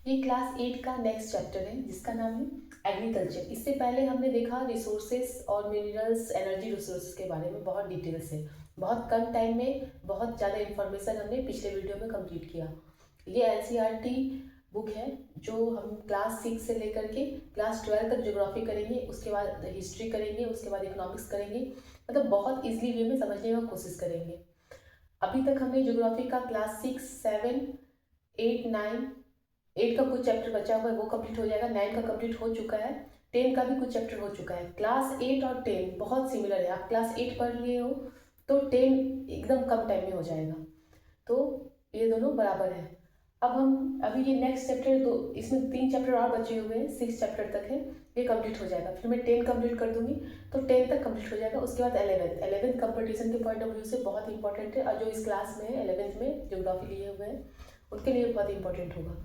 ये क्लास 8 का next chapter है जिसका नाम है एग्रीकल्चर। इससे पहले हमने देखा रिसोर्सेस और मिनरल्स, एनर्जी रिसोर्सेस के बारे में बहुत डिटेल से, बहुत कम टाइम में बहुत ज़्यादा इन्फॉर्मेशन हमने पिछले वीडियो में कंप्लीट किया। ये एनसीईआरटी बुक है जो हम क्लास 6 से लेकर के क्लास 12 तक ज्योग्राफी करेंगे, उसके बाद हिस्ट्री करेंगे, उसके बाद इकोनॉमिक्स करेंगे, मतलब बहुत ईजिली वे में समझने की कोशिश करेंगे। अभी तक हमने ज्योग्राफी का क्लास 6, 7, 8, 9, 8 का कुछ चैप्टर बचा हुआ है वो कंप्लीट हो जाएगा, 9 का कंप्लीट हो चुका है, 10 का भी कुछ चैप्टर हो चुका है। क्लास 8 और 10 बहुत सिमिलर है, आप क्लास 8 पढ़ लिए हो तो 10 एकदम कम टाइम में हो जाएगा, तो ये दोनों बराबर है। अब हम अभी ये नेक्स्ट चैप्टर दो, इसमें 3 चैप्टर और बचे हुए हैं, 6 चैप्टर तक है, ये कंप्लीट हो जाएगा। फिर मैं 10 कंप्लीट कर दूंगी तो 10 तक कंप्लीट हो जाएगा। उसके बाद 11th कंपटीशन के पॉइंट ऑफ व्यू से बहुत इंपॉर्टेंट है, और जो इस क्लास में है 11th में ज्योग्राफी लिए हुए हैं उनके लिए बहुत इंपॉर्टेंट होगा।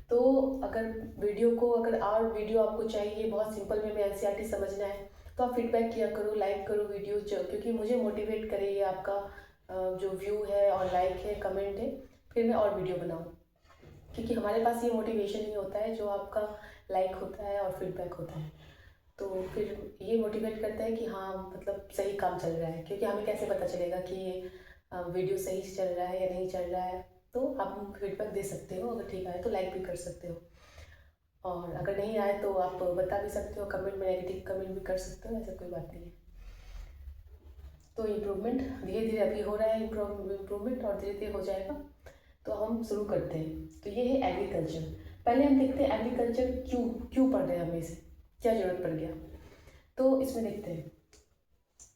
तो अगर वीडियो को, अगर और वीडियो आपको चाहिए बहुत सिंपल वे में एनसीईआरटी समझना है तो आप फीडबैक किया करो, लाइक करो वीडियो, क्योंकि मुझे मोटिवेट करे ये आपका जो व्यू है और लाइक है, कमेंट है, फिर मैं और वीडियो बनाऊँ। क्योंकि हमारे पास ये मोटिवेशन ही होता है जो आपका लाइक होता है और फीडबैक होता है, तो फिर ये मोटिवेट करता है कि हाँ मतलब सही काम चल रहा है। क्योंकि हमें कैसे पता चलेगा कि ये वीडियो सही से चल रहा है या नहीं चल रहा है, तो आप फीडबैक दे सकते हो, अगर ठीक आए तो लाइक भी कर सकते हो, और अगर नहीं आए तो आप बता भी सकते हो, कमेंट में नेगेटिव कमेंट भी कर सकते हो, ऐसा कोई बात नहीं है। तो इम्प्रूवमेंट धीरे धीरे अभी हो रहा है, इम्प्रूवमेंट और धीरे धीरे हो जाएगा। तो हम शुरू करते हैं। तो ये है एग्रीकल्चर। पहले हम देखते हैं एग्रीकल्चर क्यों क्यों पढ़ रहे हैं, हमें इसे क्या जरूरत पड़ गया। तो इसमें देखते हैं,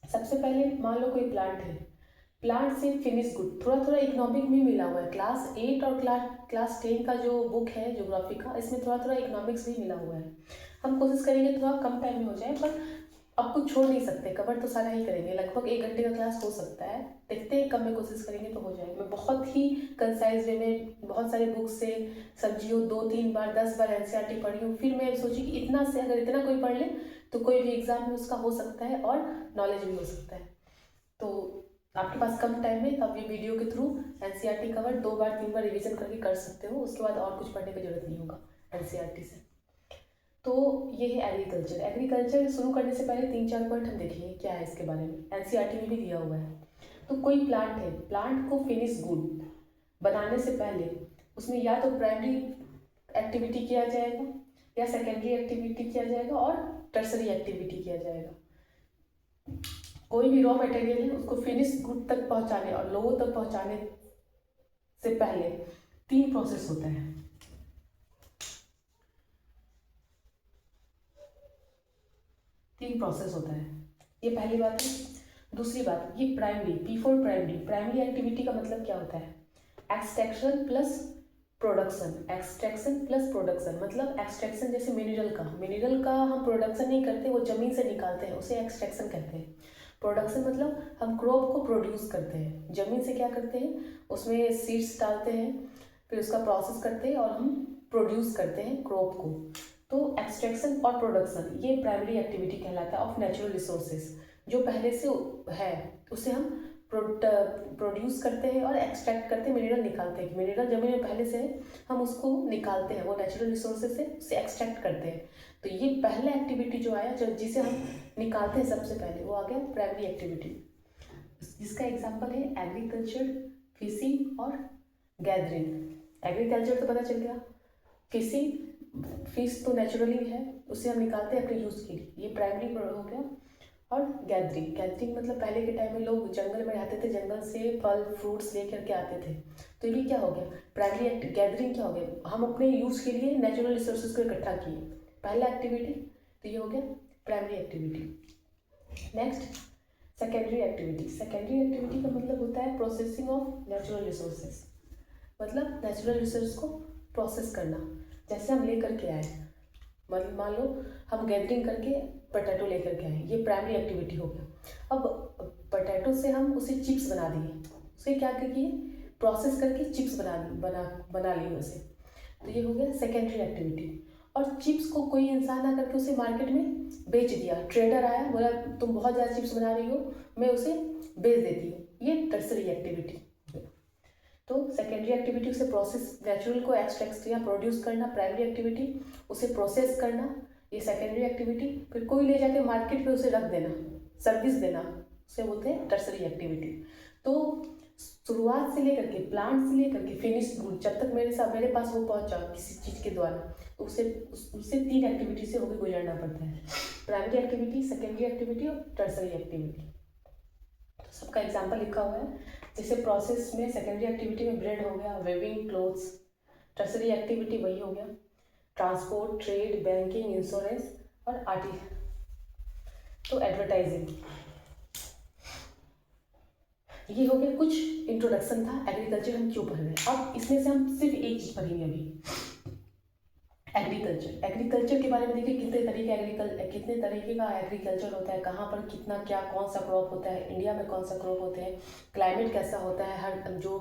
सबसे पहले मान लो कोई प्लांट है, प्लांट से फिनिश गुड थोड़ा थोड़ा इकोनॉमिक में मिला हुआ है। क्लास 8 और क्लास 10 का जो बुक है ज्योग्राफी का, इसमें थोड़ा थोड़ा इकोनॉमिक्स भी मिला हुआ है। हम कोशिश करेंगे थोड़ा कम टाइम में हो जाए, पर अब कुछ छोड़ नहीं सकते, कवर तो सारा ही करेंगे। लगभग 1 घंटे का क्लास हो सकता है, देखते हैं कम में कोशिश करेंगे तो हो जाएगा। मैं बहुत ही कंसाइज वे में बहुत सारे बुक से समझियो 2-3 बार 10 बार एनसीईआरटी पढ़ी हूँ, फिर मैं सोची कि इतना से अगर इतना कोई पढ़ ले तो कोई भी एग्जाम में उसका हो सकता है और नॉलेज भी हो सकता है। तो आपके पास कम टाइम में आप ये वीडियो के थ्रू एनसीईआरटी कवर 2 बार 3 बार रिवीजन करके कर सकते हो, उसके बाद और कुछ पढ़ने की जरूरत नहीं होगा एनसीईआरटी से। तो ये है एग्रीकल्चर। एग्रीकल्चर शुरू करने से पहले 3-4 पॉइंट हम देखेंगे क्या है इसके बारे में, एनसीईआरटी में भी दिया हुआ है। तो कोई प्लांट है, प्लांट को फिनिश गुड बनाने से पहले उसमें या तो प्राइमरी एक्टिविटी किया जाएगा, या सेकेंडरी एक्टिविटी किया जाएगा, और टर्सरी एक्टिविटी किया जाएगा। कोई भी रॉ मटेरियल है उसको फिनिश गुड तक पहुंचाने और लोगों तक पहुंचाने से पहले 3 प्रोसेस होता है। 3 प्रोसेस होता है, ये पहली बात है। दूसरी बात, ये प्राइमरी, प्राइमरी एक्टिविटी का मतलब क्या होता है, extraction plus production. Extraction plus production मतलब एक्सट्रैक्शन जैसे मिनरल का हम प्रोडक्शन नहीं करते, वो जमीन से निकालते हैं, उसे एक्सट्रैक्शन कहते हैं। प्रोडक्शन मतलब हम क्रॉप को प्रोड्यूस करते हैं, जमीन से क्या करते हैं, उसमें सीड्स डालते हैं, फिर उसका प्रोसेस करते हैं और हम प्रोड्यूस करते हैं क्रॉप को। तो एक्सट्रैक्शन और प्रोडक्शन ये प्राइमरी एक्टिविटी कहलाता है ऑफ नेचुरल रिसोर्सेज। जो पहले से है उसे हम प्रोड्यूस करते हैं और एक्सट्रैक्ट करते हैं, मिनरल निकालते हैं। मिनरल जमीन में पहले से है, हम उसको निकालते हैं, वो नेचुरल रिसोर्सेज से उसे एक्सट्रैक्ट करते हैं। तो ये पहला एक्टिविटी जो आया, जो जिसे हम निकालते हैं सबसे पहले, वो आ गया प्राइमरी एक्टिविटी, जिसका एग्जाम्पल है एग्रीकल्चर, फिशिंग और गैदरिंग। एग्रीकल्चर तो पता चल गया, फिशिंग, फिश तो नेचुरली है, उसे हम निकालते हैं अपने यूज़ के लिए, ये प्राइमरी हो गया। और गैदरिंग मतलब पहले के टाइम में लोग जंगल में रहते थे, जंगल से फल फ्रूट्स लेकर के आते थे, तो ये क्या हो गया प्राइमरी गैदरिंग। क्या हो गया, हम अपने यूज़ के लिए नेचुरल रिसोर्सेज को इकट्ठा किए, पहला एक्टिविटी, तो ये हो गया primary activity. Next secondary activity का मतलब होता है प्रोसेसिंग ऑफ नेचुरल रिसोर्सेज, मतलब नेचुरल रिसोर्स को प्रोसेस करना। जैसे हम लेकर के आए, मतलब मान लो हम गैदरिंग करके पोटैटो लेकर के आए, ये प्राइमरी एक्टिविटी हो गया। अब पोटैटो से हम उसे चिप्स बना दिए, उसे क्या किए, प्रोसेस करके चिप्स बना लिए उसे, तो ये हो गया सेकेंडरी एक्टिविटी। और चिप्स को कोई इंसान आकर के उसे मार्केट में बेच दिया, ट्रेडर आया बोला तुम बहुत ज़्यादा चिप्स बना रही हो, मैं उसे बेच देती हूँ, ये टर्सरी एक्टिविटी। तो सेकेंडरी एक्टिविटी उसे प्रोसेस, नेचुरल को एक्सट्रैक्ट या प्रोड्यूस करना, प्राइमरी एक्टिविटी उसे प्रोसेस करना, ये सेकेंडरी एक्टिविटी। फिर कोई ले जाके मार्केट पे उसे रख देना, सर्विस देना, उसे बोलते हैं टर्सरी एक्टिविटी। तो शुरुआत से लेकर के, प्लांट से लेकर के फिनिश गुड, जब तक मेरे पास वो पहुंचा किसी चीज़ के द्वारा, तो उसे 3 एक्टिविटी से होकर गुजरना पड़ता है, प्राइमरी एक्टिविटी, सेकेंडरी एक्टिविटी और टर्सरी एक्टिविटी। तो सबका एग्जाम्पल लिखा हुआ है। जैसे प्रोसेस में सेकेंडरी एक्टिविटी में ब्रेड हो गया, वेविंग क्लोथ्स। टर्सरी एक्टिविटी वही हो गया, ट्रांसपोर्ट, ट्रेड, बैंकिंग, इंश्योरेंस और आर्टी, तो एडवर्टाइजिंग। ये हो गया कुछ इंट्रोडक्शन था एग्रीकल्चर हम क्यों पढ़ रहे हैं। अब इसमें से हम सिर्फ एक चीज़ पढ़ेंगे अभी, एग्रीकल्चर। एग्रीकल्चर के बारे में देखिए कितने तरीके का एग्रीकल्चर होता है, कहाँ पर कितना क्या कौन सा क्रॉप होता है, इंडिया में कौन सा क्रॉप होते हैं, क्लाइमेट कैसा होता है, हर जो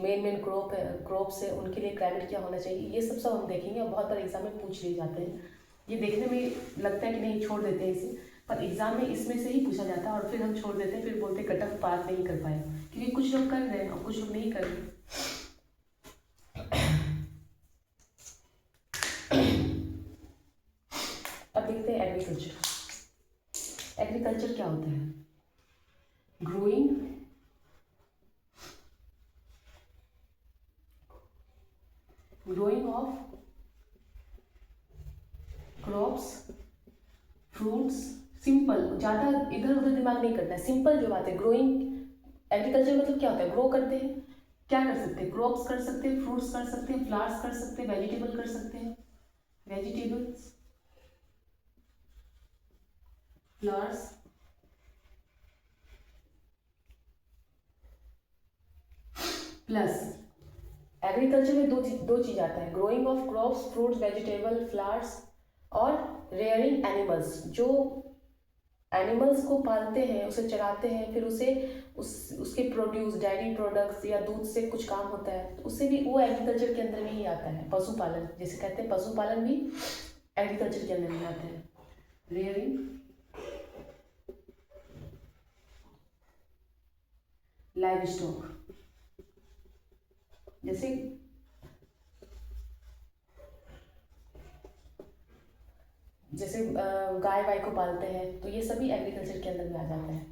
मेन क्रॉप्स है उनके लिए क्लाइमेट क्या होना चाहिए, ये सब हम देखेंगे। और बहुत बार एग्जाम में पूछ लिए जाते हैं, ये देखने में लगता है कि नहीं छोड़ देते हैं इसे, पर एग्जाम में इसमें से ही पूछा जाता है और फिर हम छोड़ देते हैं, फिर बोलते कट ऑफ पास नहीं कर पाए, क्योंकि कुछ लोग कर रहे हैं और कुछ लोग नहीं कर रहे। अब देखते हैं एग्रीकल्चर। एग्रीकल्चर क्या होता है? Growing of crops, fruits, simple, ज़्यादा इधर उधर दिमाग नहीं करना है, सिंपल जो बात है। ग्रोइंग एग्रीकल्चर मतलब क्या होता है? ग्रो करते हैं, क्या कर सकते हैं? क्रॉप्स कर सकते हैं, फ्रूट्स कर सकते हैं, फ्लावर्स कर सकते हैं, वेजिटेबल कर सकते हैं, वेजिटेबल्स, फ्लावर्स, प्लस एग्रीकल्चर में दो चीज आता है, growing of crops, fruits, vegetable, flowers और रेयरिंग एनिमल्स। जो एनिमल्स को पालते हैं, उसे चराते हैं, फिर उसके प्रोड्यूस, डेयरी प्रोडक्ट्स या दूध से कुछ काम होता है, तो उससे भी वो एग्रीकल्चर के अंदर में ही आता है। पशुपालन जैसे कहते हैं, पशुपालन भी एग्रीकल्चर के अंदर में आता है। रेयरिंग, लाइव स्टॉक, जैसे गाय वाय को पालते हैं, तो ये सभी एग्रीकल्चर के अंदर में आ जाता है।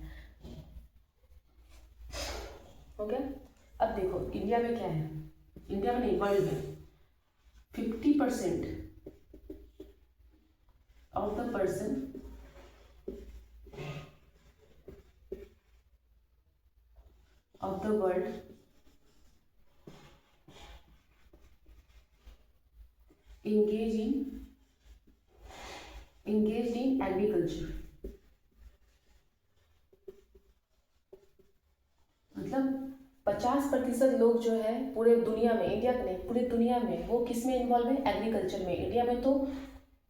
हो गया। अब देखो इंडिया में क्या है, इंडिया में नहीं वर्ल्ड में 50% of the person of the world engaged in agriculture. मतलब 50% लोग जो है पूरे दुनिया में, इंडिया में नहीं पूरे दुनिया में, वो किस में इन्वॉल्व है? एग्रीकल्चर में। इंडिया में तो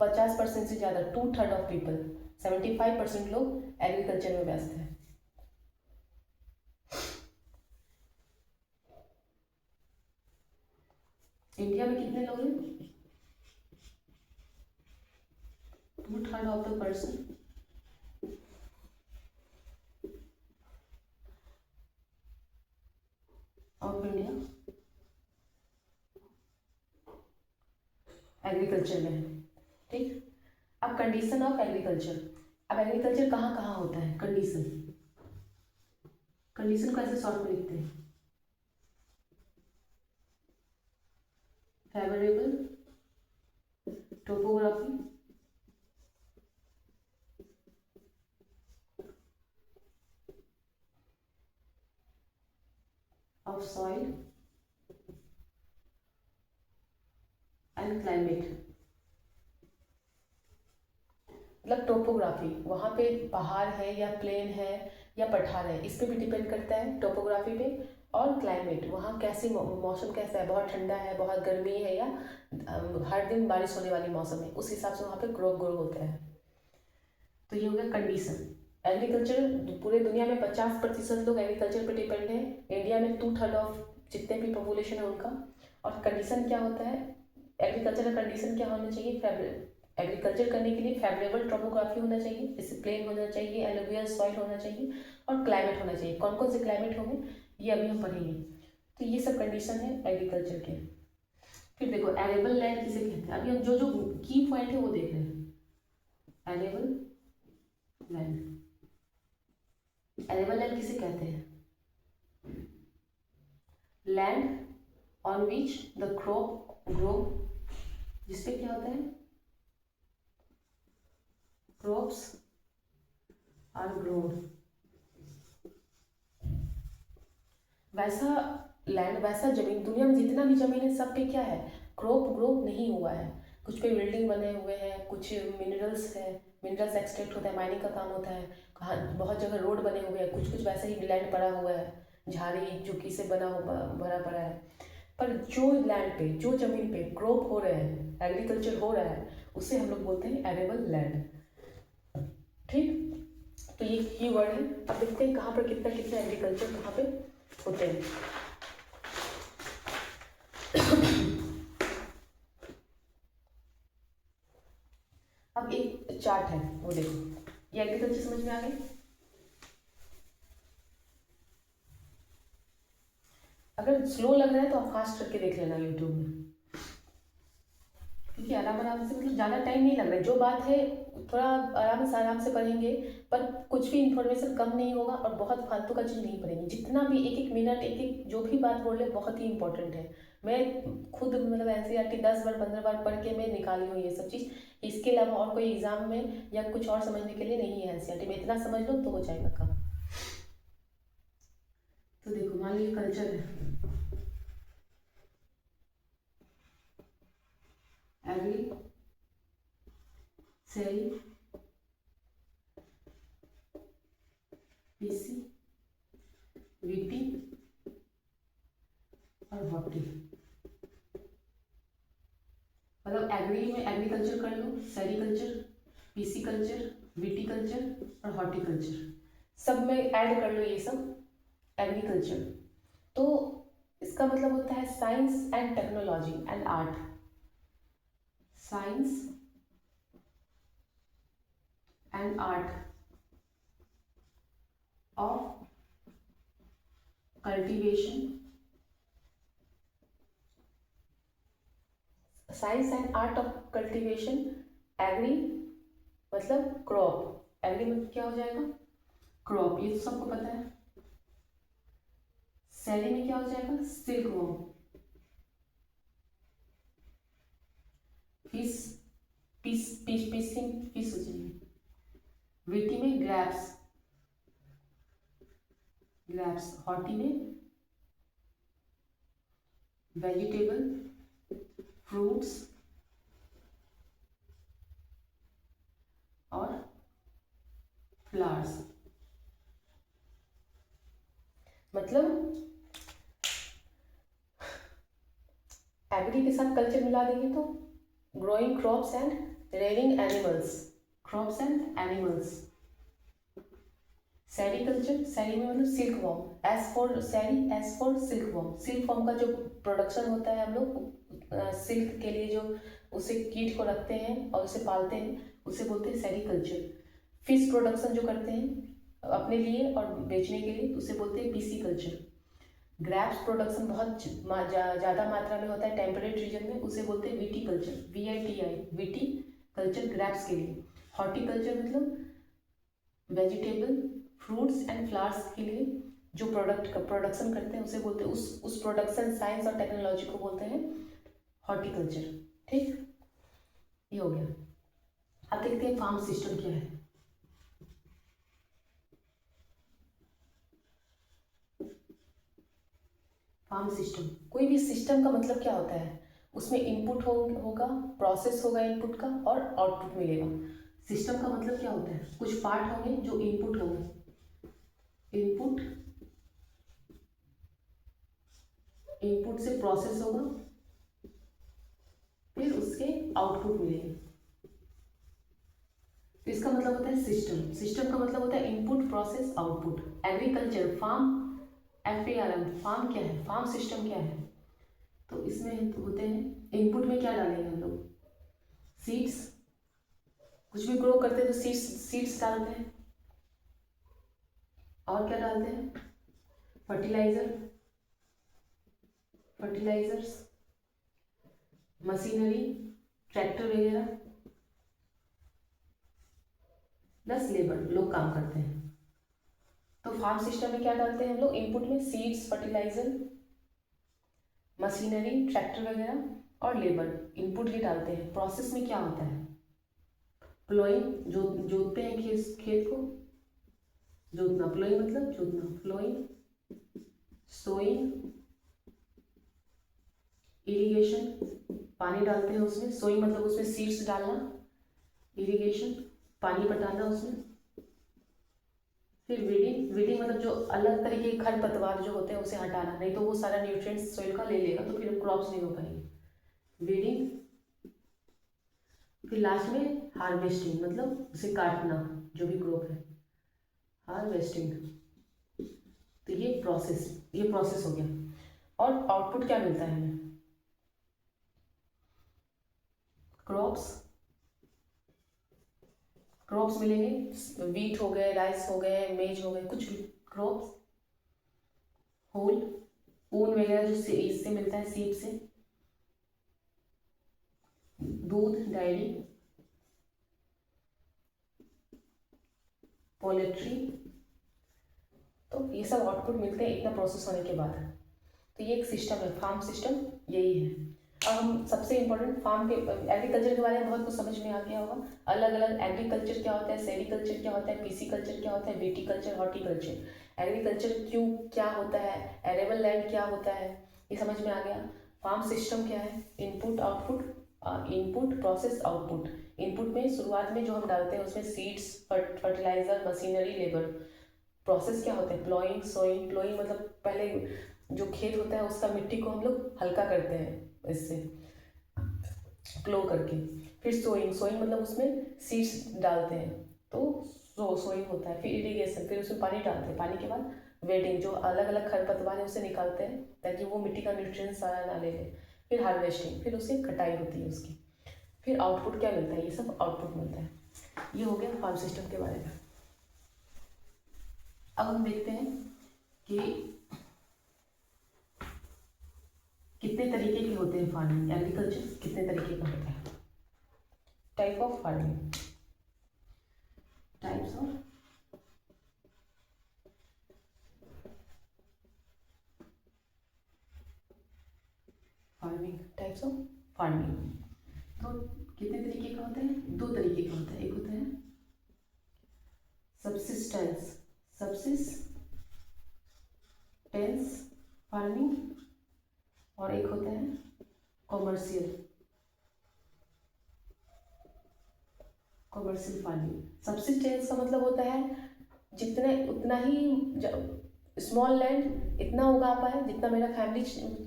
50% से ज़्यादा, 2/3 ऑफ पीपल, 75% लोग एग्रीकल्चर में व्यस्त हैं। इंडिया में कितने लोग हैं? 2/3 of the person of India agriculture में है। ठीक। अब कंडीशन ऑफ एग्रीकल्चर। अब एग्रीकल्चर कहाँ कहाँ होता है? कंडीशन को ऐसे शॉर्ट में लिखते हैं, favourable topography, of soil and climate. मतलब टोपोग्राफी, वहाँ पे पहाड़ है या प्लेन है या पठार है, इस पे भी डिपेंड करता है टोपोग्राफी पे। और क्लाइमेट, वहाँ कैसी मौसम कैसा है, बहुत ठंडा है, बहुत गर्मी है, या हर दिन बारिश होने वाली मौसम है, उस हिसाब से वहाँ पे क्रॉप ग्रो होता है। तो ये हो गया कंडीशन। एग्रीकल्चर, पूरे दुनिया में 50% लोग एग्रीकल्चर पे डिपेंड है, इंडिया में 2/3 ऑफ जितने भी पॉपुलेशन है उनका। और कंडीशन क्या होता है? एग्रीकल्चर का कंडीशन क्या होना चाहिए? एग्रीकल्चर करने के लिए फेवरेबल टोपोग्राफी होना चाहिए, जैसे प्लेन होना चाहिए, एलुवियल सॉइल होना चाहिए और क्लाइमेट होना चाहिए। कौन कौन से क्लाइमेट होंगे ये अभी हम पढ़ेंगे। तो ये सब कंडीशन है एग्रीकल्चर के। फिर देखो एरेबल लैंड किसे कहते हैं, अभी हम जो जो की पॉइंट है वो देख रहे हैं। एरेबल लैंड, एरेबल लैंड किसे कहते हैं? Land on which the crop grow, जिसपे क्या होता है, क्रॉप्स आर ग्रोन। वैसा लैंड, वैसा जमीन, दुनिया में जितना भी जमीन है सब पे क्या है, क्रॉप ग्रो नहीं हुआ है। कुछ पे बिल्डिंग बने हुए हैं, कुछ मिनरल्स है, मिनरल्स एक्सट्रैक्ट होता है, माइनिंग का काम होता है, कहाँ बहुत जगह रोड बने हुए हैं, कुछ कुछ वैसा ही लैंड पड़ा हुआ है, झाड़ी झुग्गी से बना हुआ भरा पड़ा है। पर जो लैंड पे, जो जमीन पे क्रॉप हो रहे हैं, एग्रीकल्चर हो रहा है, उसे हम लोग बोलते हैं एरेबल लैंड। ठीक, तो ये की वर्ड है। अब देखते हैं कहाँ पर कितना कितना एग्रीकल्चर कहाँ पे होते हैं। अब एक चार्ट है वो देखो, ये एग्रीकल्चर समझ में आ गई। अगर स्लो लग रहा है तो आप फास्ट करके देख लेना यूट्यूब में, क्योंकि आराम आराम से, मतलब ज़्यादा टाइम नहीं लग रहा है। जो बात है थोड़ा आराम से पढ़ेंगे, पर कुछ भी इंफॉर्मेशन कम नहीं होगा और बहुत फालतू का चीज़ नहीं पढ़ेंगे। जितना भी एक एक मिनट, एक एक जो भी बात बोल रहे बहुत ही इंपॉर्टेंट है। मैं खुद मतलब NCERT 10 बार 15 बार पढ़ के मैं निकाली हूँ ये सब चीज़। इसके अलावा और कोई एग्जाम में या कुछ और समझने के लिए नहीं है NCERT में। इतना समझ लो तो हो जाएगा काम। तो देखो मान लीजिए कल्चर है, एग्री, सेरी, पीसी, वीटी और हॉर्टी। मतलब एग्री में एग्रीकल्चर कर लो, sericulture, pisci culture, viti culture और हॉर्टिकल्चर, सब में ऐड कर लो ये सब एग्रीकल्चर। तो इसका मतलब होता है science and technology and art, science and art of cultivation, science and art of cultivation, agri मतलब क्रॉप, एग्री मतलब क्या हो जाएगा, क्रॉप, ये तो सबको पता है। सेरी में क्या हो जाएगा, सिल्क वॉर्म, फिश, फिश हो जाएगी। वीटी में ग्रैप्स, हॉटी में वेजिटेबल, फ्रूट्स और फ्लावर्स। मतलब एग्री के साथ कल्चर मिला देंगे तो growing crops and rearing animals, crops and animals. Sericulture, seri में मतलब silkworm, S for seri, S for silkworm. Silkworm का जो प्रोडक्शन होता है, हम लोग सिल्क के लिए जो उसे कीट को रखते हैं और उसे पालते हैं, उसे बोलते हैं सेरीकल्चर। फिश प्रोडक्शन जो करते हैं अपने लिए और बेचने के लिए, उसे बोलते हैं पीसी कल्चर। ग्रैप्स प्रोडक्शन बहुत ज़्यादा मात्रा में होता है टेम्परेट रीजन में, उसे बोलते हैं viticulture, VITI, viticulture grapes के लिए। हॉर्टिकल्चर मतलब वेजिटेबल, फ्रूट्स एंड फ्लावर्स के लिए जो प्रोडक्ट का प्रोडक्शन करते हैं, उसे बोलते हैं, उस प्रोडक्शन साइंस और टेक्नोलॉजी को बोलते हैं हॉर्टिकल्चर। ठीक, ये हो गया। अब देखते हैं फार्म सिस्टम क्या है। फार्म सिस्टम, कोई भी सिस्टम का मतलब क्या होता है, उसमें इनपुट होगा, प्रोसेस होगा इनपुट का और आउटपुट मिलेगा। सिस्टम का मतलब क्या होता है, कुछ पार्ट होंगे जो इनपुट होंगे, इनपुट से प्रोसेस होगा, फिर उसके आउटपुट मिलेंगे। तो इसका मतलब होता है सिस्टम। सिस्टम का मतलब होता है input, process, output. Agriculture, farm, FARM, farm क्या है, फार्म सिस्टम क्या है, तो इसमें होते हैं इनपुट में क्या डालेंगे हम लोग, सीड्स, कुछ भी ग्रो करते हैं तो सीड्स डालते हैं, और क्या डालते हैं, फर्टिलाइजर, फर्टिलाइजर्स, मशीनरी, ट्रैक्टर वगैरह, प्लस लेबर, लोग काम करते हैं। तो फार्म सिस्टम में क्या डालते हैं हम लोग इनपुट में? सीड्स, फर्टिलाइजर, मशीनरी, ट्रैक्टर वगैरह और लेबर, इनपुट ये डालते हैं। प्रोसेस में क्या होता है? प्लोइंग, जोतते हैं खेत को, जोतना, प्लोइंग मतलब जोतना, प्लोइंग, सोइंग, इरिगेशन, पानी डालते हैं उसमें, सोइंग मतलब उसमें सीड्स डालना, इरिगेशन पानी पटाना उसमें, फिर वीडिंग, वीडिंग मतलब जो अलग तरीके के खरपतवार जो होते हैं उसे हटाना, नहीं तो वो सारा न्यूट्रिएंट्स सॉइल का ले लेगा तो फिर क्रॉप्स नहीं हो पाएंगे। वीडिंग, फिर लास्ट में हार्वेस्टिंग मतलब उसे काटना, जो भी क्रॉप है, हार्वेस्टिंग। तो ये प्रोसेस हो गया। और आउटपुट क्या मिलता है हमें? क्रॉप्स मिलेंगे, वीट हो गए, राइस हो गए, मेज हो गए, कुछ भी क्रॉप्स, होल, ऊन वगैरह जो इससे मिलता है, सीप से, दूध, डायरी, पोल्ट्री। तो ये सब आउटपुट मिलते हैं इतना प्रोसेस होने के बाद। तो ये एक सिस्टम है, फार्म सिस्टम यही है। अब हम सबसे इम्पोर्टेंट फार्म के एग्रीकल्चर के बारे में बहुत कुछ समझ में आ गया होगा। अलग अलग एग्रीकल्चर क्या होता है, सेरिकल्चर क्या होता है, पीसीकल्चर क्या होता है, विटीकल्चर, हॉर्टिकल्चर। एग्रीकल्चर क्यों क्या होता है, एरेबल लैंड क्या होता है, ये समझ में आ गया। फार्म सिस्टम क्या है? Input output, input process output. Input में शुरुआत में जो हम डालते हैं उसमें seeds, fertilizer, machinery, labour. Process क्या होता है? Ploughing, sowing. प्लोइंग मतलब पहले जो खेत होता है उसका मिट्टी को हम लोग हल्का करते हैं इससे प्लो करके। फिर सोइंग, सोइंग मतलब उसमें सीड्स डालते हैं तो सोइंग होता है। फिर इरिगेशन, फिर उसमें पानी डालते हैं। पानी के बाद वेडिंग, जो अलग अलग खरपतवार है उसे निकालते हैं ताकि वो मिट्टी का न्यूट्रिएंट सारा ना ले ले। फिर हार्वेस्टिंग, फिर उसकी कटाई होती है उसकी। फिर आउटपुट क्या मिलता है? ये सब आउटपुट मिलता है। ये हो गया फार्म सिस्टम के बारे में। अब हम देखते हैं कि कितने तरीके के होते हैं फार्मिंग, एग्रीकल्चर कितने तरीके का होता है। Type of farming, types of farming, types of farming. तो कितने तरीके का होता है? दो तरीके का होता है। एक होता है सबसिस्टेंस, फार्मिंग, और एक होता है कॉमर्शियल फार्मिंग। सबसिस्टेंस का मतलब होता है जितने उतना ही स्मॉल लैंड इतना उगा पाए जितना मेरा फैमिली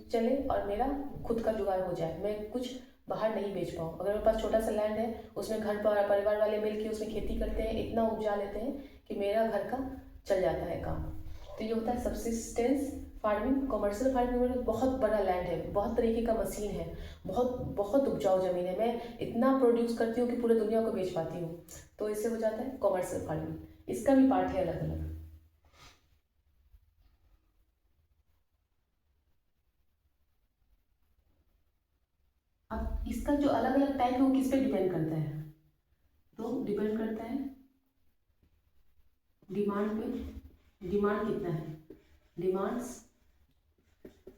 चले और मेरा खुद का जुगाड़ हो जाए, मैं कुछ बाहर नहीं बेच पाऊँ। अगर मेरे पास छोटा सा लैंड है, उसमें घर पर परिवार वाले मिल के उसमें खेती करते हैं, इतना उपजा लेते हैं कि मेरा घर का चल जाता है काम। तो ये होता है सबसिस्टेंस फार्मिंग। कमर्शियल फार्मिंग में बहुत बड़ा लैंड है, बहुत तरीके का मशीन है, बहुत बहुत उपजाऊ ज़मीन है, मैं इतना प्रोड्यूस करती हूँ कि पूरे दुनिया को बेच पाती हूँ। तो इससे हो जाता है कमर्शियल फार्मिंग। इसका भी पार्ट है अलग अलग। अब इसका जो अलग अलग टाइप है वो किस पे डिपेंड करता है? तो डिपेंड करता है डिमांड पे। डिमांड कितना है? डिमांड्स,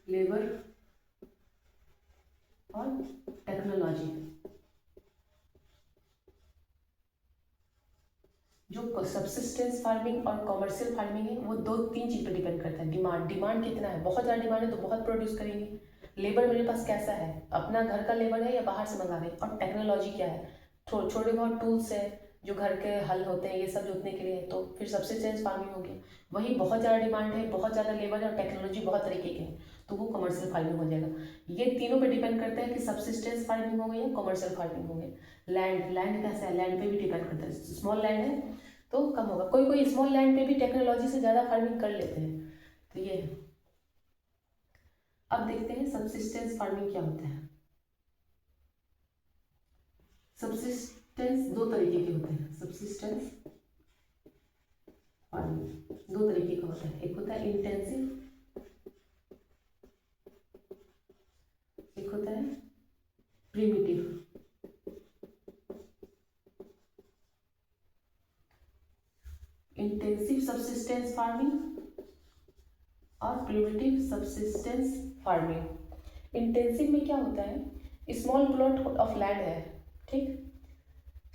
लेबर और टेक्नोलॉजी। जो सबसिस्टेंस फार्मिंग और कमर्शियल फार्मिंग है वो दो तीन चीज़ पर डिपेंड करता है। डिमांड कितना है? बहुत ज़्यादा डिमांड है तो बहुत प्रोड्यूस करेंगे। लेबर मेरे पास कैसा है, अपना घर का लेबर है या बाहर से मंगा रहे हैं। और टेक्नोलॉजी क्या है, छोटे बहुत टूल्स है जो घर के हल होते हैं, ये सब जोतने के लिए। तो फिर सबसिस्टेंस फार्मिंग हो गया। वही बहुत ज़्यादा डिमांड है, बहुत ज़्यादा लेबर है और टेक्नोलॉजी बहुत तरीके के हैं, तो वो कमर्शियल फार्मिंग हो जाएगा। ये तीनों पे डिपेंड करता है कि सबसिस्टेंस फार्मिंग हो गई या कमर्शियल फार्मिंग हो गई। लैंड कैसा है, लैंड पे भी डिपेंड करता है। स्मॉल लैंड है तो कम होगा, कोई कोई स्मॉल लैंड पे भी टेक्नोलॉजी से ज़्यादा फार्मिंग कर लेते हैं। तो ये है। अब देखते हैं सबसिस्टेंस फार्मिंग क्या होता है। सबसिस्टेंस दो तरीके के होते हैं। सबसिस्टेंस फार्मिंग दो तरीके का होता है। एक होता है इंटेंसिव होता है प्रिमिटिव। इंटेंसिव सबसिस्टेंस फार्मिंग और प्रिमिटिव सबसिस्टेंस फार्मिंग। इंटेंसिव में क्या होता है, स्मॉल प्लॉट ऑफ लैंड है, ठीक,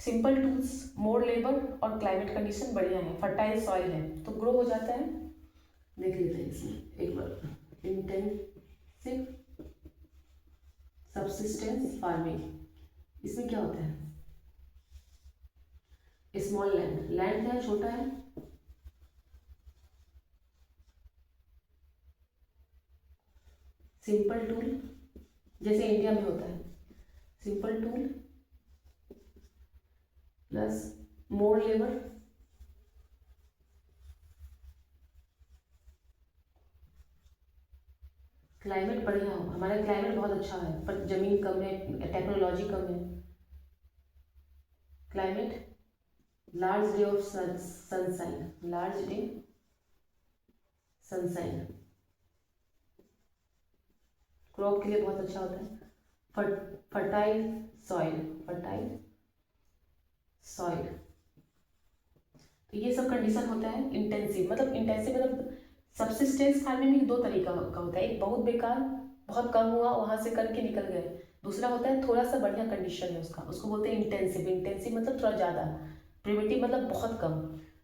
सिंपल टूल्स, मोर लेबर और क्लाइमेट कंडीशन बढ़िया है, फर्टाइल सॉइल है, तो ग्रो हो जाता है। देख लेते हैं इसमें एक बार, इंटेंसिव सबसिस्टेंस फार्मिंग, इसमें क्या होता है, स्मॉल लैंड, लैंड क्या है, छोटा है, सिंपल टूल, जैसे इंडिया में होता है, सिंपल टूल प्लस मोर लेबर, क्लाइमेट बढ़िया हो, हमारा क्लाइमेट बहुत अच्छा है पर जमीन कम है, टेक्नोलॉजी कम है, climate large day of sunshine, large day sunshine, crop के लिए बहुत अच्छा होता है, फर्टाइल सॉइल, फर्टाइल सॉइल, तो ये सब कंडीशन होता है इंटेंसिव। मतलब इंटेंसिव मतलब सबसिस्टेंस फार्मिंग में दो तरीका का होता है, एक बहुत बेकार, बहुत कम हुआ वहां से करके निकल गए, दूसरा होता है थोड़ा सा बढ़िया कंडीशन है उसका, उसको बोलते हैं इंटेंसिव। इंटेंसिव मतलब थोड़ा ज़्यादा, प्रिमिटिव मतलब बहुत कम,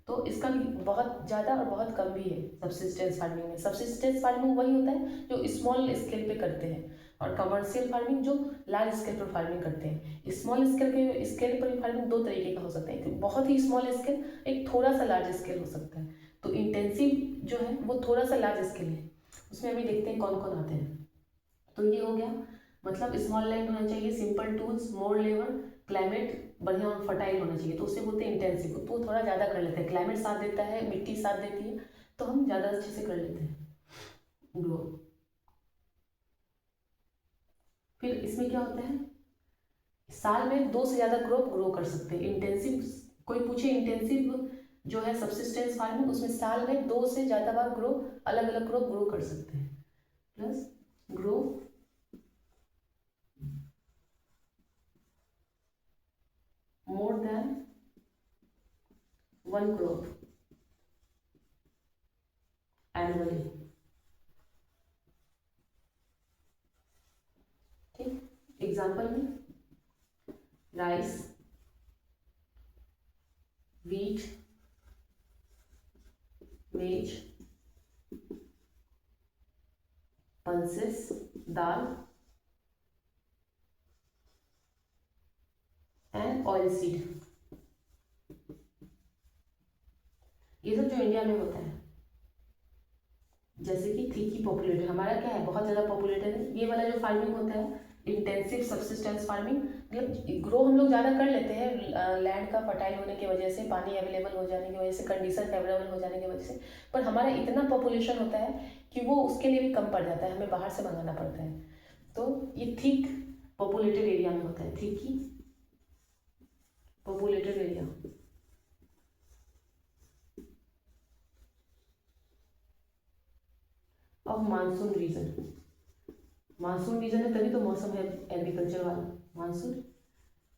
तो इसका भी बहुत ज़्यादा और बहुत कम भी है सबसिस्टेंस फार्मिंग में। सबसिस्टेंस फार्मिंग वही होता है जो स्मॉल स्केल पे करते हैं, और कमर्शियल फार्मिंग जो लार्ज स्केल पर फार्मिंग करते हैं। स्मॉल स्केल पर फार्मिंग दो तरीके का हो सकता है, एक बहुत ही स्मॉल स्केल, एक थोड़ा सा लार्ज स्केल हो सकता है। तो इंटेंसिव जो है वो थोड़ा सा लार्ज स्केल है, उसमें अभी देखते हैं कौन कौन आते हैं। तो ये हो गया, मतलब स्मॉल लैंड होना चाहिए, सिंपल टूल्स, मोर लेबर, क्लाइमेट बढ़िया और फर्टाइल होना चाहिए, तो उसे बोलते हैं इंटेंसिव। तो थोड़ा ज़्यादा कर लेते हैं, क्लाइमेट साथ देता है, मिट्टी साथ देती है, तो हम ज़्यादा अच्छे से कर लेते हैं ग्रो। फिर इसमें क्या होता है, साल में दो से ज़्यादा क्रॉप ग्रो कर सकते हैं। इंटेंसिव, कोई पूछे इंटेंसिव जो है सबसिस्टेंस फार्मिंग, उसमें साल में दो से ज़्यादा बार ग्रो, अलग अलग क्रॉप ग्रो कर सकते हैं, plus grow more than one crop annually, ठीक। एग्जाम्पल में राइस, वीट, मेज, pulses, dal and oil seed, ये सब जो इंडिया में होता है। जैसे कि थिकी पॉपुलेटेड, हमारा क्या है, बहुत ज़्यादा पॉपुलेटेड है। ये वाला जो फार्मिंग होता है इंटेंसिव सबसिस्टेंस फार्मिंग, मतलब ग्रो हम लोग ज़्यादा कर लेते हैं लैंड का फर्टाइल होने की वजह से, पानी अवेलेबल हो जाने की वजह से, कंडीशन फेवरेबल हो जाने की वजह से, पर हमारा इतना पॉपुलेशन होता है कि वो उसके लिए भी कम पड़ जाता है, हमें बाहर से मंगाना पड़ता है। तो ये थिक पॉपुलेटेड एरिया में होता है, thickly populated area. Of monsoon region, monsoon region है तभी तो मौसम है एग्रीकल्चर वाला, monsoon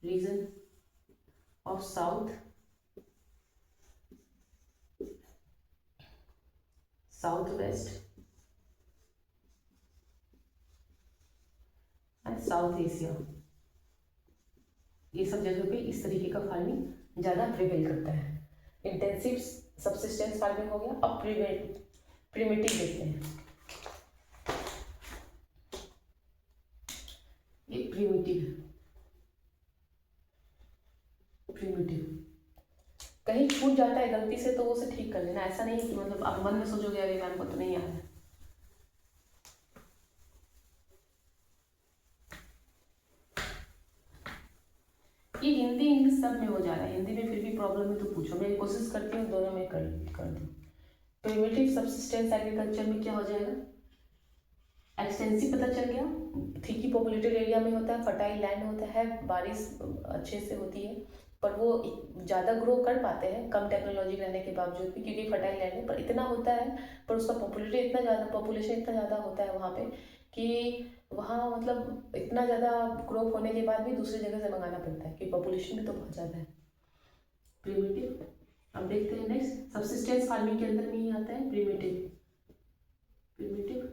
region of south, south west and south Asia, ये सब जगह पे इस तरीके का फार्मिंग ज़्यादा प्रिवेल करता है। इंटेंसिव सबसिस्टेंस फार्मिंग हो गया। अब प्रिमिटिव देखते हैं, ये प्रिमिटिव कहीं छूट जाता है गलती से तो वो उसे ठीक कर लेना, ऐसा नहीं कि मतलब आप मन में सोचोगे अरे मैम को तो नहीं आता है। ये हिंदी इंग्लिश सब में हो जा रहा है, हिंदी में फिर भी प्रॉब्लम है तो पूछो, मैं कोशिश करती हूँ दोनों में कर दूँ। प्रिमिटिव सबसिस्टेंस एग्रीकल्चर में क्या हो जाएगा, एक्सटेंसिव पता चल गया, थिकी पॉपुलेटेड एरिया में होता है, फर्टाइल लैंड होता है, बारिश अच्छे से होती है, पर वो ज़्यादा ग्रो कर पाते हैं कम टेक्नोलॉजी रहने के बावजूद भी, क्योंकि फर्टाइल लैंड है, पर इतना होता है, पर उसका पॉपुलेशन इतना ज़्यादा होता है वहाँ पे कि वहाँ मतलब इतना ज़्यादा क्रॉप होने के बाद भी दूसरी जगह से मंगाना पड़ता है क्योंकि पॉपुलेशन भी तो बहुत ज़्यादा है। प्रिमिटिव, अब देखते हैं नेक्स्ट, सबसिस्टेंस फार्मिंग के अंदर में ही आता है प्रिमिटिव। प्रिमिटिव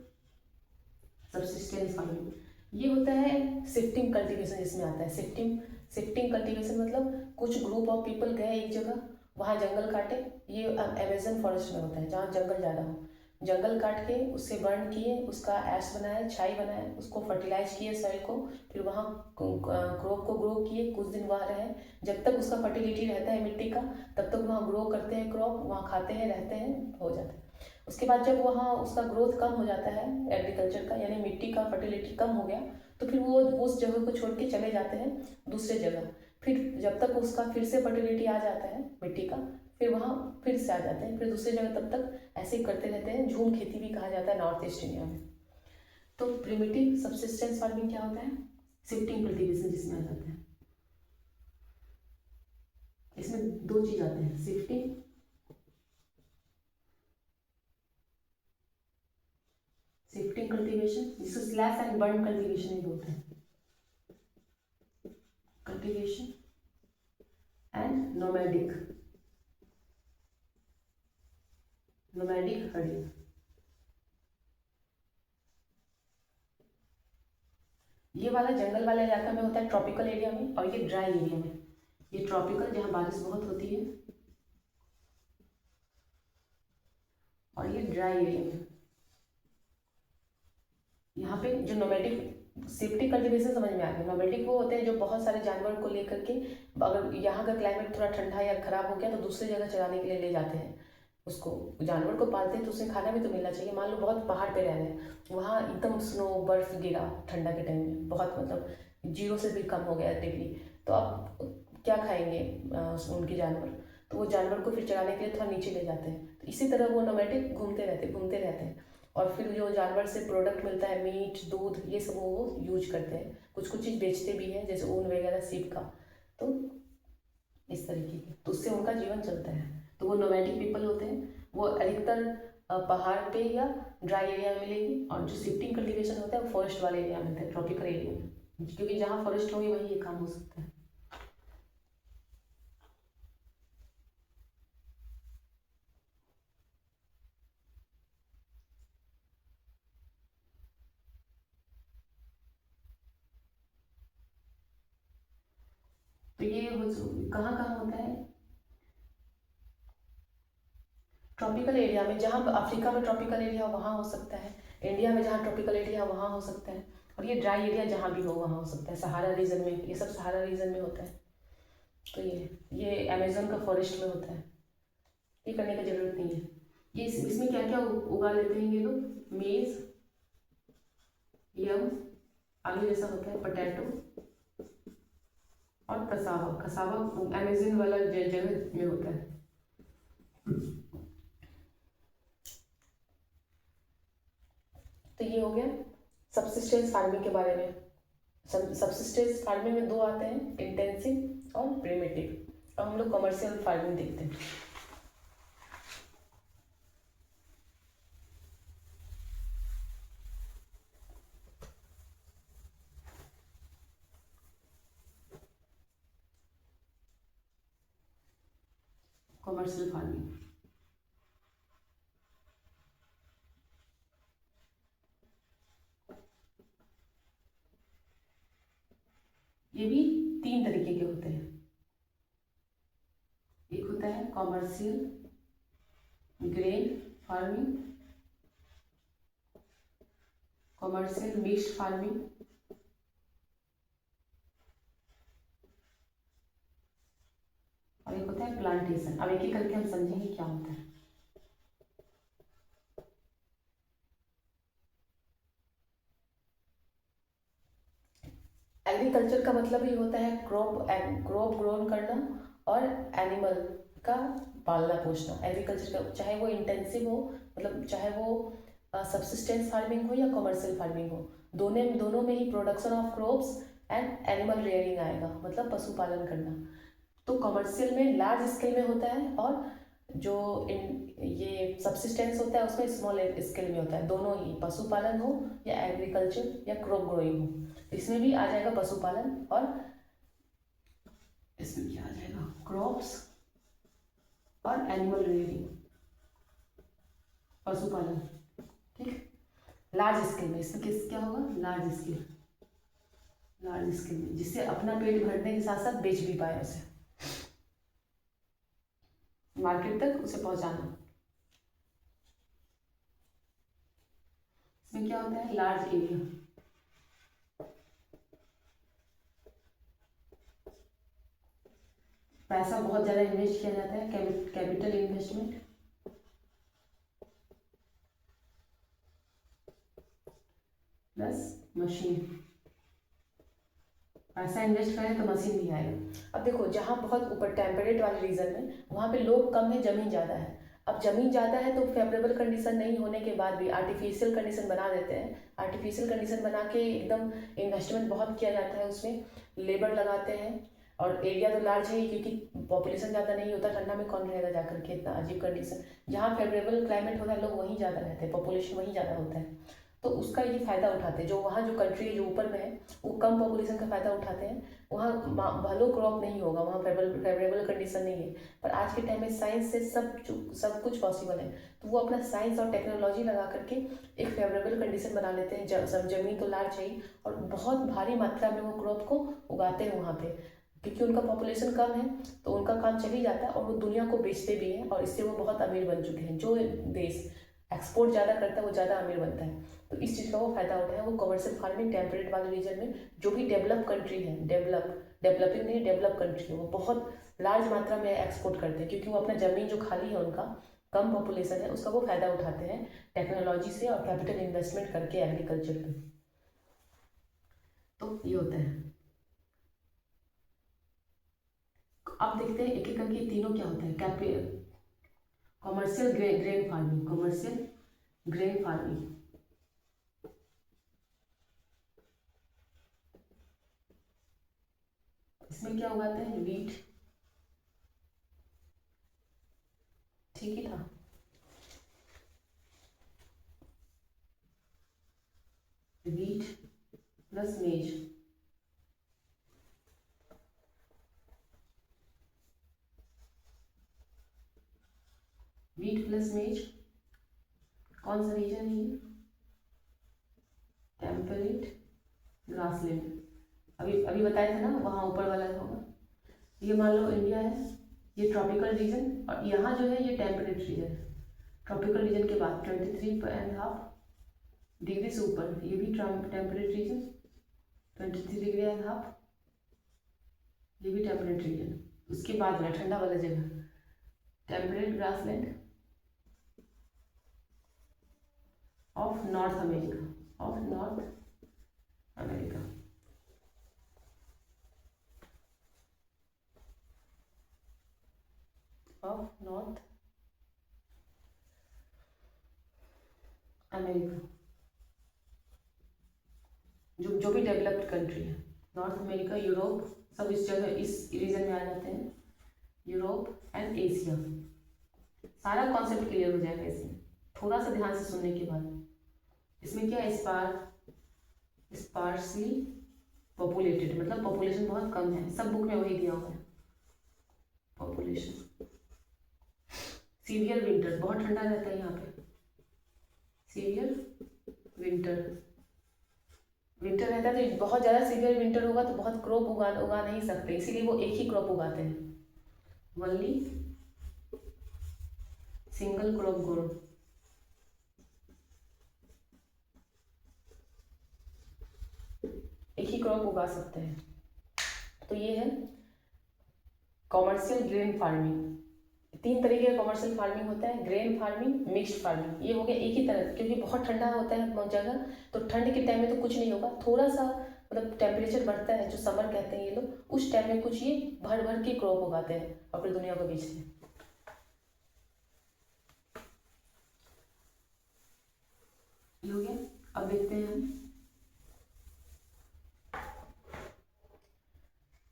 सबसिस्टेंस फार्मिंग, ये होता है शिफ्टिंग कल्टीवेशन जिसमें आता है। शिफ्टिंग कल्टीवेशन मतलब कुछ ग्रुप ऑफ पीपल गए एक जगह, वहाँ जंगल काटे। ये अमेजन फॉरेस्ट में होता है जहाँ जंगल ज़्यादा हो, जंगल काट के उससे बर्न किए, उसका ऐश बनाया, छाई बनाया, उसको फर्टिलाइज किए सॉइल को, फिर वहाँ क्रॉप को ग्रो किए, कुछ दिन वहाँ रहे, जब तक उसका फर्टिलिटी रहता है मिट्टी का तब तक वहाँ ग्रो करते हैं क्रॉप, वहाँ खाते हैं, रहते हैं, हो जाता है। उसके बाद जब वहाँ उसका ग्रोथ कम हो जाता है एग्रीकल्चर का, यानी मिट्टी का फर्टिलिटी कम हो गया, तो फिर वो उस जगह को छोड़ के चले जाते हैं दूसरे जगह। फिर जब तक उसका फिर से फर्टिलिटी आ जाता है मिट्टी का, फिर वहाँ फिर से आ जाते हैं, फिर दूसरी जगह, तब तक ऐसे ही करते रहते हैं। झूम खेती भी कहा जाता है नॉर्थ ईस्ट इंडिया में। तो प्रिमिटिव सबसिस्टेंस फार्मिंग क्या होता है? शिफ्टिंग कल्टीवेशन जिसमें आ जाता है। इसमें दो चीज आते हैं, शिफ्टिंग, शिफ्टिंग कल्टीवेशन जिसको स्लैश एंड बर्न कल्टीवेशन भी बोलते हैं। Cultivation and nomadic herding. ये वाला जंगल वाले इलाका में होता है, ट्रॉपिकल एरिया में, और ये ड्राई एरिया में। ये ट्रॉपिकल जहाँ बारिश बहुत होती है, और ये ड्राई एरिया में। यहाँ पे जो नोमैडिक शिफ्टिंग कल्टीवेशन समझ में आ गया। नोमैडिक वो होते हैं जो बहुत सारे जानवर को लेकर के, अगर यहाँ का क्लाइमेट थोड़ा ठंडा या खराब हो गया तो दूसरी जगह चराने के लिए ले जाते हैं उसको। जानवर को पालते हैं तो उसे खाना भी तो मिलना चाहिए। मान लो बहुत पहाड़ पे रह रहे हैं, वहाँ एकदम स्नो बर्फ गिरा ठंडा के टाइम में, बहुत मतलब 0 से भी कम हो गया डिग्री, तो आप क्या खाएंगे उनके जानवर? तो वो जानवर को फिर चराने के लिए थोड़ा नीचे ले जाते हैं। तो इसी तरह वो नोमैडिक घूमते रहते हैं, और फिर जो जानवर से प्रोडक्ट मिलता है, मीट, दूध, ये सब वो यूज करते हैं। कुछ कुछ चीज़ बेचते भी हैं, जैसे ऊन वगैरह सीप का। तो इस तरीके के, तो उससे उनका जीवन चलता है। तो वो नोमैडिक पीपल होते हैं, वो अधिकतर पहाड़ पे या ड्राई एरिया में मिलेंगे, और जो शिफ्टिंग कल्टीवेशन होता है वो फॉरेस्ट वाले एरिया में मिलता है, ट्रॉपिकल एरिया में, क्योंकि जहाँ फॉरेस्ट होगी वहीं ये काम हो सकता है। तो ये कहाँ कहाँ होता है? ट्रॉपिकल एरिया में, जहाँ अफ्रीका में ट्रॉपिकल एरिया वहाँ हो सकता है, इंडिया में जहाँ ट्रॉपिकल एरिया वहाँ हो सकता है, और ये ड्राई एरिया जहाँ भी हो वहाँ हो सकता है। सहारा रीजन में, ये सब सहारा रीजन में होता है। तो ये अमेजोन का फॉरेस्ट में होता है। ये करने की जरूरत नहीं है। ये इसमें क्या क्या उगा लेते हैं ये लोग? मेज, यम, आलू जैसा होता है, पोटैटो, और कसावा। कसावा अमेजन वाला जगह में होता है। तो ये हो गया सबसिस्टेंस फार्मिंग के बारे में। सबसिस्टेंस फार्मिंग में दो आते हैं, इंटेंसिव और प्रिमिटिव। अब हम लोग कमर्शियल फार्मिंग देखते हैं। कमर्शियल फार्मिंग, ये भी 3 तरीके के होते हैं। एक होता है commercial grain farming, commercial mixed farming, और एक होता है प्लांटेशन। अब एक एक करके हम समझेंगे क्या होता है। एग्रीकल्चर का मतलब ही होता है क्रॉप ग्रोन करना और एनिमल का पालना पोषना। एग्रीकल्चर का चाहे वो इंटेंसिव हो, मतलब चाहे वो सबसिस्टेंस फार्मिंग हो या कमर्शियल फार्मिंग हो, दोनों में ही production of crops and animal rearing आएगा, मतलब पशुपालन करना। तो कमर्शियल में लार्ज स्केल में होता है, और जो ये सब्सिस्टेंस होता है उसमें स्मॉल स्केल में होता है, दोनों ही, पशुपालन हो या एग्रीकल्चर या क्रॉप ग्रोइंग हो। इसमें भी आ जाएगा पशुपालन, और इसमें क्या आ जाएगा, क्रॉप्स और एनिमल रेयरिंग, पशुपालन। ठीक, लार्ज स्केल में इसमें क्या होगा, लार्ज स्केल, लार्ज स्केल में, जिससे अपना पेट भरने के साथ साथ बेच भी पाए, उसे मार्केट तक उसे पहुंचाना। इसमें क्या होता है, लार्ज एरिया, पैसा बहुत ज़्यादा इन्वेस्ट किया जाता है, कैपिटल इन्वेस्टमेंट प्लस मशीन। पैसा इन्वेस्ट करें तो मशीन भी आएगा। अब देखो, जहाँ बहुत ऊपर टेम्परेट वाले रीजन में, वहाँ पे लोग कम है, ज़मीन ज़्यादा है। अब ज़मीन ज़्यादा है तो फेवरेबल कंडीशन नहीं होने के बाद भी आर्टिफिशियल कंडीशन बना देते हैं। आर्टिफिशियल कंडीशन बना के एकदम इन्वेस्टमेंट बहुत किया जाता है, उसमें लेबर लगाते हैं, और एरिया तो लार्ज है ही, क्योंकि पॉपुलेशन ज़्यादा नहीं होता, ठंडा में कौन रहेगा जाकर के, इतना अजीब कंडीशन। जहाँ फेवरेबल क्लाइमेट होता है लोग वहीं ज़्यादा रहते हैं, पॉपुलेशन वहीं ज़्यादा होता है, तो उसका ये फ़ायदा उठाते हैं। जो वहाँ जो कंट्री जो ऊपर में है वो कम पॉपुलेशन का फ़ायदा उठाते हैं, वहाँ भलो क्रॉप नहीं होगा, वहाँ फेवरेबल कंडीशन नहीं है। पर आज के टाइम में साइंस से सब कुछ पॉसिबल है, तो वो अपना साइंस और टेक्नोलॉजी लगा करके एक फेवरेबल कंडीशन बना लेते हैं। सब जमीन तो लार्ज है ही, और बहुत भारी मात्रा में वो क्रॉप को उगाते हैं वहाँ पे, क्योंकि उनका पॉपुलेशन कम है तो उनका काम चल ही जाता है, और वो दुनिया को बेचते भी हैं, और इससे वो बहुत अमीर बन चुके हैं। जो देश एक्सपोर्ट ज़्यादा करता है वो ज़्यादा अमीर बनता है, तो इस चीज़ का वो फ़ायदा उठाया। वो कमर्शियल फार्मिंग टेम्परेट वाले रीजन में, जो भी डेवलप कंट्री है, डेवलपिंग नहीं, डेवलप कंट्री है, वो बहुत लार्ज मात्रा में एक्सपोर्ट करते हैं, क्योंकि वो अपना ज़मीन जो खाली है उनका, कम पॉपुलेशन है, उसका वो फ़ायदा उठाते हैं टेक्नोलॉजी से और कैपिटल इन्वेस्टमेंट करके एग्रीकल्चर पे। तो ये होता है। अब देखते हैं एक एक करके तीनों क्या होता है। Commercial grain farming, commercial grain farming, इसमें क्या उगाते हैं, वीट, ठीक ही था, वीट प्लस मेज, वीट प्लस मेज, कौन सा रीजन है ये, टेम्परेट ग्रासलैंड। अभी अभी बताया था ना, वहाँ ऊपर वाला होगा। ये मान लो इंडिया है, ये ट्रॉपिकल रीजन, और यहाँ जो है ये टेम्परेट रीजन है। ट्रॉपिकल रीजन के बाद 23.5 डिग्री से ऊपर ये भी टेम्परेट रीजन, 23.5 डिग्री, ये भी टेम्परेट रीजन। उसके बाद वाला ठंडा वाला जगह, temperate grassland of north America, of north America. Of north America, जो जो भी डेवलप्ड कंट्री है, नॉर्थ अमेरिका, यूरोप, सब इस जगह, इस रीजन में आ जाते हैं, यूरोप एंड एशिया। सारा कॉन्सेप्ट क्लियर हो जाएगा इसमें, थोड़ा सा ध्यान से सुनने के बाद। इसमें क्या है, स्पार्सली पॉपुलेटेड, मतलब पॉपुलेशन बहुत कम है, सब बुक में वही दिया हुआ है, पॉपुलेशन। सीवियर विंटर, बहुत ठंडा रहता है यहाँ पे, सीवियर विंटर, विंटर रहता है तो बहुत ज़्यादा सीवियर विंटर होगा तो बहुत क्रॉप उगा नहीं सकते, इसीलिए वो एक ही क्रॉप उगाते हैं, वनली सिंगल क्रॉप ग्रो। एक ही क्रॉप उगा सकते हैं। तो ये है कॉमर्शियल ग्रेन फार्मिंग। तीन तरीके का कॉमर्शियल फार्मिंग होता है, ग्रेन फार्मिंग, मिक्स्ड फार्मिंग। ये हो गया एक ही तरह, क्योंकि बहुत ठंडा होता है बहुत जगह, तो ठंड के टाइम में तो कुछ नहीं होगा, थोड़ा सा मतलब टेम्परेचर बढ़ता है, जो समर कहते हैं ये लोग, उस टाइम में कुछ ये भर भर के क्रॉप उगाते हैं और फिर दुनिया को बेचते हैं। ये हो गया। अब देखते हैं हम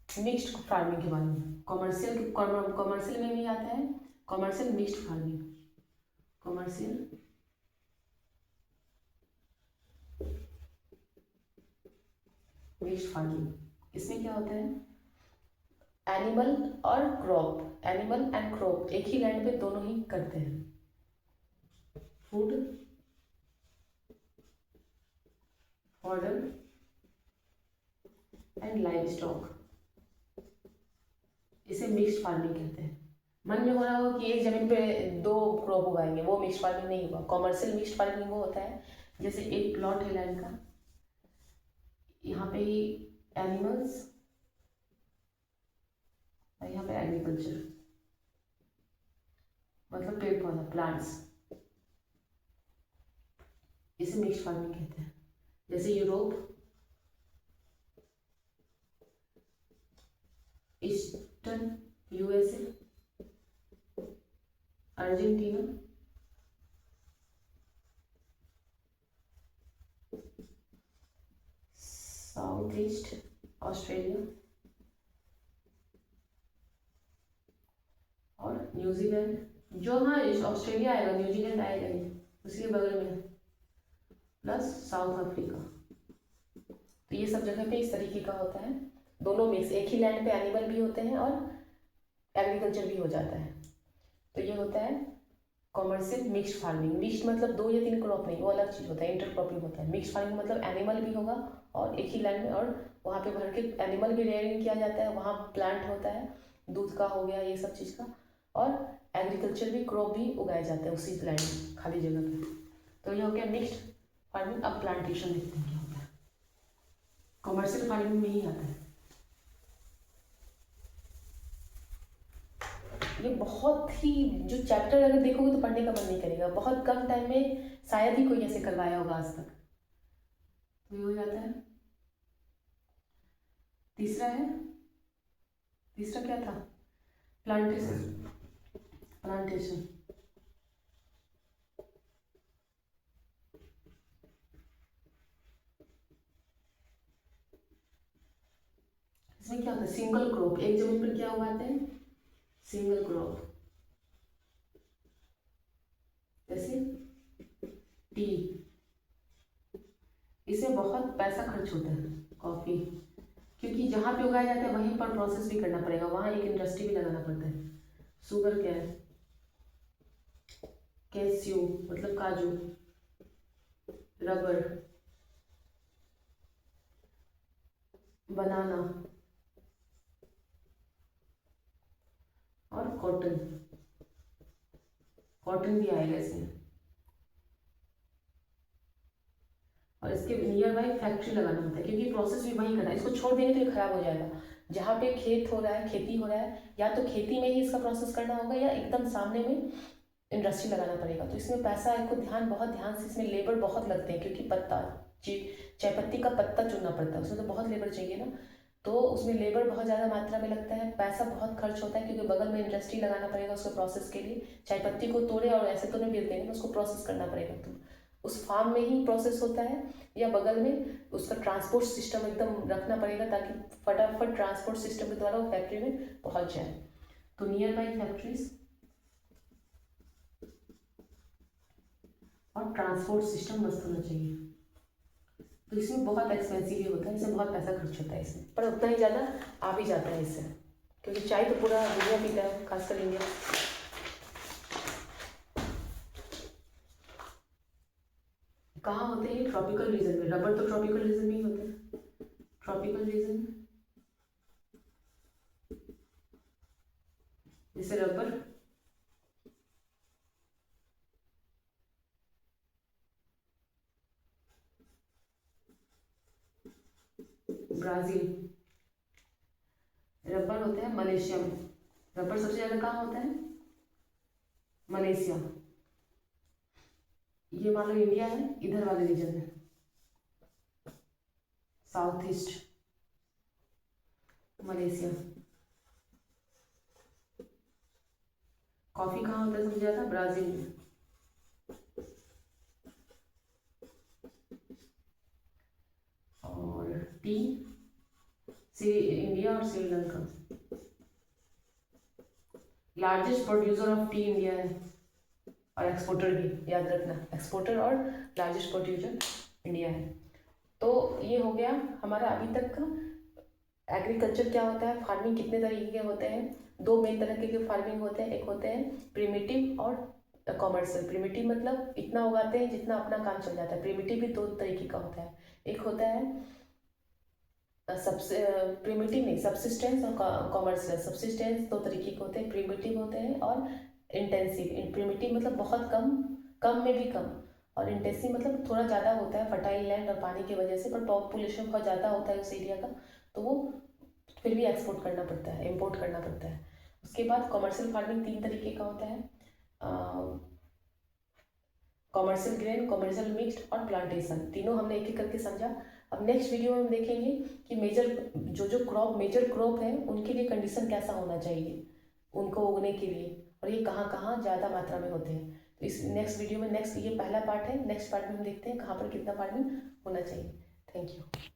मिक्स्ड फार्मिंग के बारे में। कॉमर्शियल में भी आता है commercial mixed farming, commercial mixed farming, इसमें क्या होता है, एनिमल और क्रॉप, एनिमल एंड क्रॉप एक ही लैंड पे दोनों ही करते हैं, food, fodder and live stock, इसे मिक्स्ड फार्मिंग कहते हैं। मन में हो रहा हो कि एक जमीन पे दो क्रॉप उगाएंगे, वो मिक्स्ड फार्मिंग नहीं होगा। कॉमर्शियल मिक्स्ड फार्मिंग वो होता है जैसे एक प्लॉट है लैंड का, यहाँ पे ही एनिमल्स और यहाँ पे एग्रीकल्चर, मतलब पेड़ पौधा, प्लांट्स, इसे मिक्स्ड फार्मिंग कहते हैं। जैसे Europe, eastern USA, Argentina, south east Australia और न्यूजीलैंड, जो हाँ ऑस्ट्रेलिया आएगा, न्यूजीलैंड आएगा ही उसके बगल में, प्लस साउथ अफ्रीका। तो ये सब जगह पे इस तरीके का होता है, दोनों मिक्स, एक ही लैंड पे एनिमल भी होते हैं और एग्रीकल्चर भी हो जाता है। तो ये होता है कॉमर्शियल मिक्स्ड फार्मिंग। मिक्स्ड मतलब दो या तीन क्रॉप नहीं, वो अलग चीज़ होता है, इंटर क्रॉपिंग होता है। मिक्स्ड फार्मिंग मतलब एनिमल भी होगा और एक ही लैंड में, और वहाँ पे भर के एनिमल भी रेयरिंग किया जाता है, वहाँ प्लांट होता है, दूध का हो गया ये सब चीज़ का, और एग्रीकल्चर भी, क्रॉप भी उगाए जाते हैं उसी लैंड में, खाली जगह पे। तो ये हो गया मिक्स्ड फार्मिंग। अब प्लांटेशन देखते हैं क्या होता है, कॉमर्शियल फार्मिंग में ही आता है। ये बहुत ही, जो चैप्टर अगर देखोगे तो पढ़ने का मन नहीं करेगा, बहुत कम टाइम में शायद ही कोई ऐसे करवाया होगा आज तक। तो ये हो जाता है। तीसरा है, तीसरा क्या था, प्लांटेशन, प्लांटेशन। इसमें क्या होता है, सिंगल क्रॉप, एक जमीन पर क्या उगाते हैं, सिंगल क्रॉप, जैसे टी, इसमें बहुत पैसा खर्च होता है, कॉफी, क्योंकि जहाँ पे उगाया जाता है वहीं पर प्रोसेस भी करना पड़ेगा, वहाँ एक इंडस्ट्री भी लगाना पड़ता है। शुगर क्या है, कैस्यू मतलब काजू, रबर, बनाना और कॉटन, कॉटन भी आएगा इसमें। और इसके नियर बाई फैक्ट्री लगाना होता है, क्योंकि प्रोसेस भी वहीं करना है, इसको छोड़ देंगे तो ये खराब हो जाएगा। जहाँ पे खेत हो रहा है, खेती हो रहा है, या तो खेती में ही इसका प्रोसेस करना होगा या एकदम सामने में इंडस्ट्री लगाना पड़ेगा। तो इसमें पैसा को बहुत ध्यान से, इसमें लेबर बहुत लगते हैं, क्योंकि पत्ता, चाय पत्ती का पत्ता चुनना पड़ता है, उसमें तो बहुत लेबर चाहिए ना, तो उसमें लेबर बहुत ज़्यादा मात्रा में लगता है, पैसा बहुत खर्च होता है, क्योंकि बगल में इंडस्ट्री लगाना पड़ेगा उसको प्रोसेस के लिए। चाय पत्ती को तोड़े और ऐसे तो नहीं बेच देंगे, उसको प्रोसेस करना पड़ेगा, तो उस फार्म में ही प्रोसेस होता है, या बगल में उसका ट्रांसपोर्ट सिस्टम एकदम रखना पड़ेगा, ताकि फटाफट ट्रांसपोर्ट सिस्टम के द्वारा वो फैक्ट्री में पहुँच जाए। तो नियर बाई फैक्ट्रीज और ट्रांसपोर्ट सिस्टम मस्त होना चाहिए। तो इसमें बहुत एक्सपेंसिव भी होता है, इसमें बहुत पैसा खर्च होता है इसमें, पर उतना ही ज़्यादा आ भी जाता है इससे, क्योंकि चाय तो पूरा दुनिया पीता है, खासकर इंडिया। कहाँ होते हैं ये, ट्रॉपिकल रीजन में। रबर तो ट्रॉपिकल रीजन में ही होता है, ट्रॉपिकल रीजन, जैसे रबर, ब्राज़ील। रबर होता है मलेशिया में, रबर सबसे ज़्यादा कहाँ होता है, मलेशिया। ये मान लो इंडिया है, इधर वाले रीजन में, साउथ ईस्ट मलेशिया। कॉफ़ी कहाँ होता है सबसे ज़्यादा, ब्राज़ील में। और टी, इंडिया और Sri Lanka. Largest producer of T India है, और एक्सपोर्टर भी, याद रखना, एक्सपोर्टर और लार्जेस्ट प्रोड्यूसर इंडिया है। तो ये हो गया हमारा अभी तक का एग्रीकल्चर क्या होता है, फार्मिंग कितने तरीके के होते हैं। दो मेन तरह के फार्मिंग होते हैं, एक होते हैं प्रिमिटिव और कॉमर्शियल। प्रिमिटिव मतलब इतना उगाते हैं जितना अपना काम चल जाता है। प्रिमिटिव भी दो तरीके का होता है, एक होता है सबसे प्रिमिटिव नहीं, सब्सिस्टेंस और कॉमर्शियल। सब्सिस्टेंस दो तरीके के होते हैं, प्रिमिटिव होते हैं और इंटेंसिव। प्रिमिटिव मतलब बहुत कम, कम में भी कम, और इंटेंसिव मतलब थोड़ा ज़्यादा होता है फर्टाइल लैंड और पानी की वजह से, पर पॉपुलेशन बहुत ज़्यादा होता है उस एरिया का, तो वो फिर भी एक्सपोर्ट करना पड़ता है, इम्पोर्ट करना पड़ता है। उसके बाद कॉमर्शियल फार्मिंग तीन तरीके का होता है, कॉमर्शियल ग्रेन, कॉमर्शियल मिक्स्ड और प्लांटेशन। तीनों हमने एक एक करके समझा। अब नेक्स्ट वीडियो में हम देखेंगे कि मेजर जो क्रॉप, मेजर क्रॉप है उनके लिए कंडीशन कैसा होना चाहिए उनको उगने के लिए, और ये कहाँ कहाँ ज़्यादा मात्रा में होते हैं। तो इस नेक्स्ट वीडियो में, नेक्स्ट ये पहला पार्ट है, नेक्स्ट पार्ट में हम देखते हैं कहाँ पर कितना फार्मिंग होना चाहिए। Thank you.